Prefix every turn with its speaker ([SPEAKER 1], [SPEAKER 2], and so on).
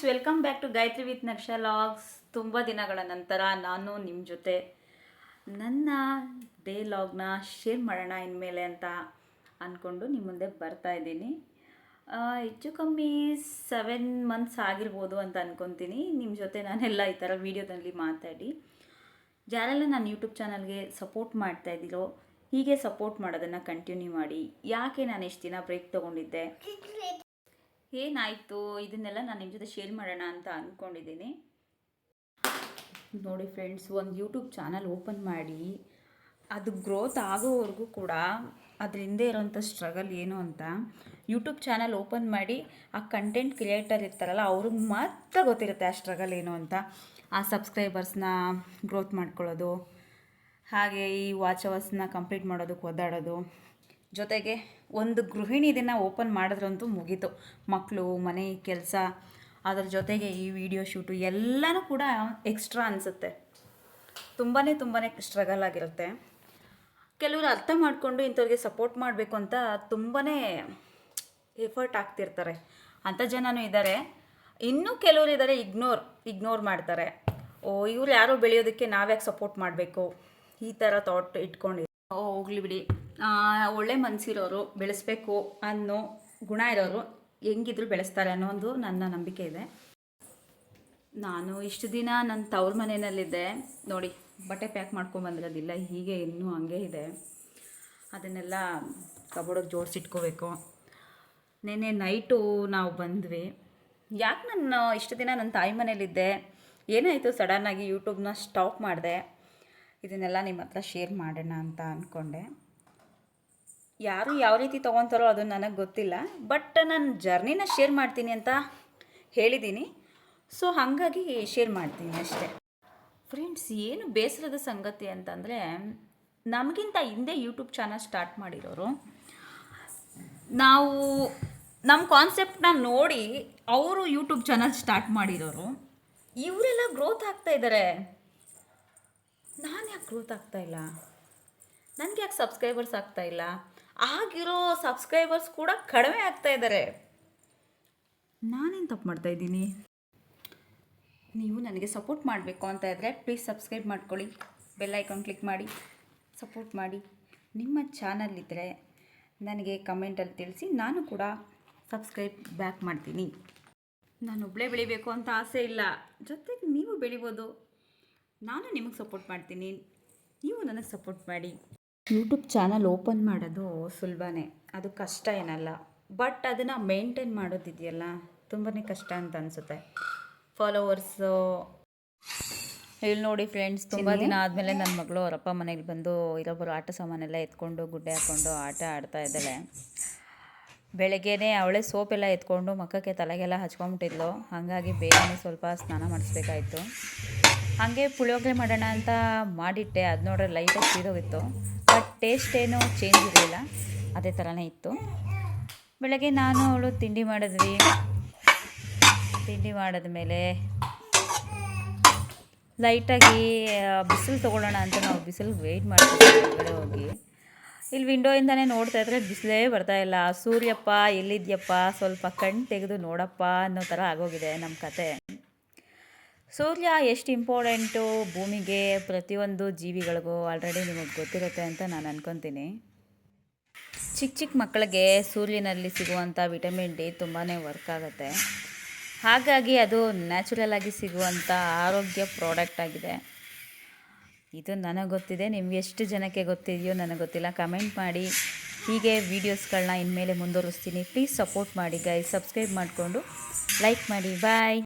[SPEAKER 1] Welcome back to Gayatri with Naksha logs. ತುಂಬ ದಿನಗಳ ನಂತರ ನಾನು ನಿಮ್ಮ ಜೊತೆ ನನ್ನ ಡೇ ಲಾಗ್ನ ಶೇರ್ ಮಾಡೋಣ ಇನ್ಮೇಲೆ ಅಂತ ಅಂದ್ಕೊಂಡು ನಿಮ್ಮ ಮುಂದೆ ಬರ್ತಾ ಇದ್ದೀನಿ. ಹೆಚ್ಚು ಕಮ್ಮಿ 7 months ಆಗಿರ್ಬೋದು ಅಂತ ಅಂದ್ಕೊತೀನಿ ನಿಮ್ಮ ಜೊತೆ ನಾನೆಲ್ಲ ಈ ಥರ ವೀಡಿಯೋದಲ್ಲಿ ಮಾತಾಡಿ. ಯಾರೆಲ್ಲ ನಾನು ಯೂಟ್ಯೂಬ್ ಚಾನಲ್ಗೆ ಸಪೋರ್ಟ್ ಮಾಡ್ತಾ ಇದ್ದೀರೋ ಹೀಗೆ ಸಪೋರ್ಟ್ ಮಾಡೋದನ್ನು ಕಂಟಿನ್ಯೂ ಮಾಡಿ. ಯಾಕೆ ನಾನು ಎಷ್ಟು ದಿನ ಬ್ರೇಕ್ ತೊಗೊಂಡಿದ್ದೆ, ಏನಾಯಿತು, ಇದನ್ನೆಲ್ಲ ನಾನು ನಿಮ್ಮ ಜೊತೆ ಶೇರ್ ಮಾಡೋಣ ಅಂತ ಅಂದ್ಕೊಂಡಿದ್ದೀನಿ. ನೋಡಿ ಫ್ರೆಂಡ್ಸ್, ಒಂದು ಯೂಟ್ಯೂಬ್ ಚಾನಲ್ ಓಪನ್ ಮಾಡಿ ಅದು ಗ್ರೋತ್ ಆಗೋವರೆಗೂ ಕೂಡ ಅದ್ರ ಹಿಂದೆ ಇರೋಂಥ ಸ್ಟ್ರಗಲ್ ಏನು ಅಂತ ಯೂಟ್ಯೂಬ್ ಚಾನಲ್ ಓಪನ್ ಮಾಡಿ ಆ ಕಂಟೆಂಟ್ ಕ್ರಿಯೇಟರ್ ಇರ್ತಾರಲ್ಲ ಅವ್ರಿಗೆ ಮಾತ್ರ ಗೊತ್ತಿರುತ್ತೆ ಆ ಸ್ಟ್ರಗಲ್ ಏನು ಅಂತ. ಆ ಸಬ್ಸ್ಕ್ರೈಬರ್ಸ್ನ ಗ್ರೋತ್ ಮಾಡ್ಕೊಳ್ಳೋದು, ಹಾಗೆ ಈ ವಾಚ್ ಅವರ್ಸ್ನ ಕಂಪ್ಲೀಟ್ ಮಾಡೋದಕ್ಕೆ ಒದ್ದಾಡೋದು, ಜೊತೆಗೆ ಒಂದು ಗೃಹಿಣಿ ಇದನ್ನು ಓಪನ್ ಮಾಡಿದ್ರಂತೂ ಮುಗೀತು. ಮಕ್ಕಳು, ಮನೆ ಕೆಲಸ, ಅದರ ಜೊತೆಗೆ ಈ ವಿಡಿಯೋ ಶೂಟು ಎಲ್ಲನೂ ಕೂಡ ಎಕ್ಸ್ಟ್ರಾ ಅನಿಸುತ್ತೆ. ತುಂಬಾ ಸ್ಟ್ರಗಲ್ ಆಗಿರುತ್ತೆ. ಕೆಲವರು ಅರ್ಥ ಮಾಡಿಕೊಂಡು ಇಂಥವ್ರಿಗೆ ಸಪೋರ್ಟ್ ಮಾಡಬೇಕು ಅಂತ ತುಂಬಾ ಎಫರ್ಟ್ ಆಗ್ತಿರ್ತಾರೆ. ಅಂಥ ಜನನೂ ಇದ್ದಾರೆ. ಇನ್ನೂ ಕೆಲವರು ಇದ್ದಾರೆ ಇಗ್ನೋರ್ ಮಾಡ್ತಾರೆ. ಇವ್ರು ಯಾರೋ ಬೆಳೆಯೋದಕ್ಕೆ ನಾವ್ಯಾಕೆ ಸಪೋರ್ಟ್ ಮಾಡಬೇಕು, ಈ ಥರ ಥಾಟ್ ಇಟ್ಕೊಂಡಿದ್ದಾರೆ. ಹೋಗ್ಲಿ ಬಿಡಿ, ಒಳ್ಳೆ ಮನಸ್ಸಿರೋರು, ಬೆಳೆಸ್ಬೇಕು ಅನ್ನೋ ಗುಣ ಇರೋರು ಹೆಂಗಿದ್ರು ಬೆಳೆಸ್ತಾರೆ ಅನ್ನೋ ಒಂದು ನನ್ನ ನಂಬಿಕೆ ಇದೆ. ನಾನು ಇಷ್ಟು ದಿನ ನನ್ನ ತವ್ರ ಮನೆಯಲ್ಲಿದ್ದೆ. ನೋಡಿ, ಬಟ್ಟೆ ಪ್ಯಾಕ್ ಮಾಡ್ಕೊಂಬಂದಿರೋದಿಲ್ಲ, ಹೀಗೆ ಇನ್ನೂ ಹಂಗೆ ಇದೆ. ಅದನ್ನೆಲ್ಲ ಕಬೋರ್ಡಿಗೆ ಜೋಡಿಸಿಟ್ಕೋಬೇಕು. ನೆನ್ನೆ ನೈಟು ನಾವು ಬಂದ್ವಿ. ಯಾಕೆ ನಾನು ಇಷ್ಟು ದಿನ ನನ್ನ ತಾಯಿ ಮನೇಲಿದ್ದೆ, ಏನಾಯಿತು ಸಡನ್ನಾಗಿ ಯೂಟ್ಯೂಬ್ನ ಸ್ಟಾಪ್ ಮಾಡಿದೆ, ಇದನ್ನೆಲ್ಲ ನಿಮ್ಮ ಹತ್ರ ಶೇರ್ ಮಾಡೋಣ ಅಂತ ಅಂದ್ಕೊಂಡೆ. ಯಾರು ಯಾವ ರೀತಿ ತೊಗೊತಾರೋ ಅದು ನನಗೆ ಗೊತ್ತಿಲ್ಲ, ಬಟ್ ನಾನು ಜರ್ನಿನ ಶೇರ್ ಮಾಡ್ತೀನಿ ಅಂತ ಹೇಳಿದ್ದೀನಿ. ಸೊ ಹಾಗಾಗಿ ಶೇರ್ ಮಾಡ್ತೀನಿ ಅಷ್ಟೇ. ಫ್ರೆಂಡ್ಸ್, ಏನು ಬೇಸರದ ಸಂಗತಿ ಅಂತಂದರೆ, ನಮಗಿಂತ ಹಿಂದೆ ಯೂಟ್ಯೂಬ್ ಚಾನಲ್ ಸ್ಟಾರ್ಟ್ ಮಾಡಿರೋರು, ನಾವು ನಮ್ಮ ಕಾನ್ಸೆಪ್ಟನ್ನ ನೋಡಿ ಅವರು ಯೂಟ್ಯೂಬ್ ಚಾನಲ್ ಸ್ಟಾರ್ಟ್ ಮಾಡಿರೋರು, ಇವರೆಲ್ಲ ಗ್ರೋತ್ ಆಗ್ತಾಯಿದ್ದಾರೆ. ನಾನು ಯಾಕೆ ಗ್ರೋತ್ ಆಗ್ತಾಯಿಲ್ಲ? ನನಗೆ ಯಾಕೆ ಸಬ್ಸ್ಕ್ರೈಬರ್ಸ್ ಆಗ್ತಾಯಿಲ್ಲ? ಆಗಿರೋ ಸಬ್ಸ್ಕ್ರೈಬರ್ಸ್ ಕೂಡ ಕಡಿಮೆ ಆಗ್ತಾಯಿದ್ದಾರೆ. ನಾನೇನು ತಪ್ಪು ಮಾಡ್ತಾಯಿದ್ದೀನಿ? ನೀವು ನನಗೆ ಸಪೋರ್ಟ್ ಮಾಡಬೇಕು ಅಂತ ಇದ್ದರೆ ಪ್ಲೀಸ್ ಸಬ್ಸ್ಕ್ರೈಬ್ ಮಾಡ್ಕೊಳ್ಳಿ, ಬೆಲ್ ಐಕಾನ್ ಕ್ಲಿಕ್ ಮಾಡಿ ಸಪೋರ್ಟ್ ಮಾಡಿ. ನಿಮ್ಮ ಚಾನಲ್ ಇದ್ದರೆ ನನಗೆ ಕಮೆಂಟಲ್ಲಿ ತಿಳಿಸಿ, ನಾನು ಕೂಡ ಸಬ್ಸ್ಕ್ರೈಬ್ ಬ್ಯಾಕ್ ಮಾಡ್ತೀನಿ. ನಾನು ಒಬ್ಬಳೇ ಬೆಳಿಬೇಕು ಅಂತ ಆಸೆ ಇಲ್ಲ, ಜೊತೆಗೆ ನೀವು ಬೆಳಿಬೋದು. ನಾನು ನಿಮಗೆ ಸಪೋರ್ಟ್ ಮಾಡ್ತೀನಿ, ನೀವು ನನಗೆ ಸಪೋರ್ಟ್ ಮಾಡಿ. ಯೂಟ್ಯೂಬ್ ಚಾನಲ್ ಓಪನ್ ಮಾಡೋದು ಸುಲಭನೇ, ಅದು ಕಷ್ಟ ಏನಲ್ಲ. ಬಟ್ ಅದನ್ನು ಮೇಂಟೈನ್ ಮಾಡೋದಿದೆಯಲ್ಲ, ತುಂಬಾ ಕಷ್ಟ ಅಂತ ಅನಿಸುತ್ತೆ. ಫಾಲೋವರ್ಸು ಇಲ್ಲಿ ನೋಡಿ ಫ್ರೆಂಡ್ಸ್, ತುಂಬ ದಿನ ಆದಮೇಲೆ ನನ್ನ ಮಗಳು ಅವರಪ್ಪ ಮನೆಗೆ ಬಂದು ಇರೊಬ್ಬರು ಆಟ ಸಾಮಾನೆಲ್ಲ ಎತ್ಕೊಂಡು ಗುಡ್ಡೆ ಹಾಕ್ಕೊಂಡು ಆಟ ಆಡ್ತಾ ಇದ್ದಾಳೆ. ಬೆಳಗ್ಗೆನೇ ಅವಳೇ ಸೋಪೆಲ್ಲ ಎತ್ಕೊಂಡು ಮಕ್ಕಕ್ಕೆ ತಲೆಗೆಲ್ಲ ಹಚ್ಕೊಂಬಿಟ್ಟಿದ್ಲು. ಹಾಗಾಗಿ ಬೇಗನೆ ಸ್ವಲ್ಪ ಸ್ನಾನ ಮಾಡಿಸ್ಬೇಕಾಯ್ತು. ಹಾಗೆ ಪುಳಿಯೋಗರೆ ಮಾಡೋಣ ಅಂತ ಮಾಡಿಟ್ಟೆ. ಅದು ನೋಡ್ರೆ ಲೈಟಾಗಿ ಸೀದೋಗಿತ್ತು, ಬಟ್ ಟೇಸ್ಟ್ ಏನೂ ಚೇಂಜ್ ಇರಲಿಲ್ಲ, ಅದೇ ಥರನೇ ಇತ್ತು. ಬೆಳಗ್ಗೆ ನಾನು ಅವಳು ತಿಂಡಿ ಮಾಡಿದ್ವಿ. ತಿಂಡಿ ಮಾಡಿದ್ಮೇಲೆ ಲೈಟಾಗಿ ಬಿಸಿಲು ತೊಗೊಳ್ಳೋಣ ಅಂತ ನಾವು ಬಿಸಿಲಿಗೆ ವೆಯ್ಟ್ ಮಾಡ್ತೀವಿ. ಹೊರಗಡೆ ಹೋಗಿ ಇಲ್ಲಿ ವಿಂಡೋಯಿಂದನೇ ನೋಡ್ತಾ ಇದ್ರೆ ಬಿಸಿಲೇ ಬರ್ತಾಯಿಲ್ಲ. ಸೂರ್ಯಪ್ಪ ಎಲ್ಲಿದ್ಯಪ್ಪ, ಸ್ವಲ್ಪ ಕಣ್ಣು ತೆಗೆದು ನೋಡಪ್ಪ ಅನ್ನೋ ಥರ ಆಗೋಗಿದೆ ನಮ್ಮ ಕತೆ. ಸೂರ್ಯ ಎಷ್ಟು ಇಂಪಾರ್ಟೆಂಟು ಭೂಮಿಗೆ, ಪ್ರತಿಯೊಂದು ಜೀವಿಗಳಿಗೂ ಆಲ್ರೆಡಿ ನಿಮಗೆ ಗೊತ್ತಿರುತ್ತೆ ಅಂತ ನಾನು ಅಂದ್ಕೊತೀನಿ. ಚಿಕ್ಕ ಮಕ್ಕಳಿಗೆ ಸೂರ್ಯನಲ್ಲಿ ಸಿಗುವಂಥ ವಿಟಮಿನ್ ಡಿ ತುಂಬಾ ವರ್ಕ್ ಆಗುತ್ತೆ. ಹಾಗಾಗಿ ಅದು ನ್ಯಾಚುರಲಾಗಿ ಸಿಗುವಂಥ ಆರೋಗ್ಯ ಪ್ರಾಡಕ್ಟ್ ಆಗಿದೆ. ಇದು ನನಗೆ ಗೊತ್ತಿದೆ, ನಿಮ್ಗೆ ಎಷ್ಟು ಜನಕ್ಕೆ ಗೊತ್ತಿದೆಯೋ ನನಗೆ ಗೊತ್ತಿಲ್ಲ. ಕಮೆಂಟ್ ಮಾಡಿ. ಹೀಗೆ ವೀಡಿಯೋಸ್ಗಳನ್ನ ಇನ್ಮೇಲೆ ಮುಂದುವರಿಸ್ತೀನಿ. ಪ್ಲೀಸ್ ಸಪೋರ್ಟ್ ಮಾಡಿ ಗೈಸ್, ಸಬ್ಸ್ಕ್ರೈಬ್ ಮಾಡಿಕೊಂಡು ಲೈಕ್ ಮಾಡಿ. ಬಾಯ್.